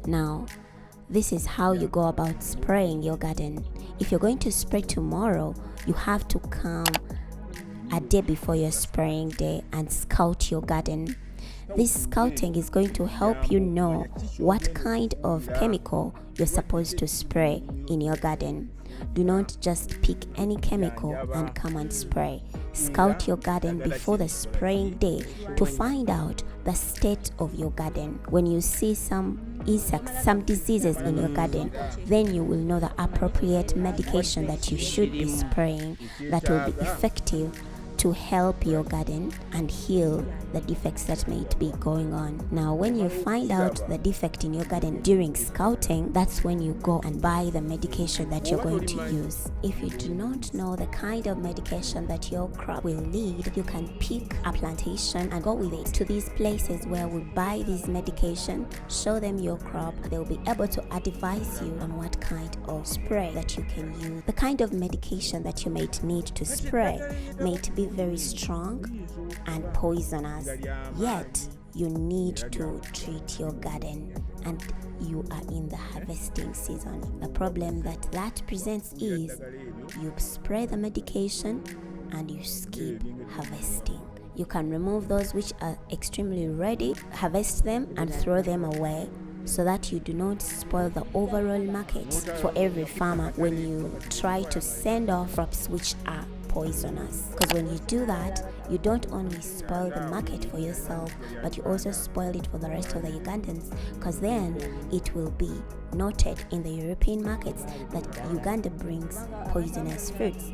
Now, this is how you go about spraying your garden. If you're going to spray tomorrow, you have to come a day before your spraying day and scout your garden. This scouting is going to help you know what kind of chemical you're supposed to spray in your garden. Do not just pick any chemical and come and spray. Scout your garden before the spraying day to find out the state of your garden. When you see some insects, some diseases in your garden, then you will know the appropriate medication that you should be spraying that will be effective to help your garden and heal the defects that may be going on. Now, when you find out the defect in your garden during scouting, that's when you go and buy the medication that you're going to use. If you do not know the kind of medication that your crop will need, you can pick a plantation and go with it to these places where we buy this medication, show them your crop. They'll be able to advise you on what kind of spray that you can use. The kind of medication that you might need to spray may be very strong and poisonous, yet you need to treat your garden and you are in the harvesting season. The problem that presents is you spray the medication and you skip harvesting. You can remove those which are extremely ready, harvest them and throw them away, so that you do not spoil the overall market for every farmer when you try to send off crops which are poisonous. Because when you do that, you don't only spoil the market for yourself, but you also spoil it for the rest of the Ugandans, because then it will be noted in the European markets that Uganda brings poisonous fruits.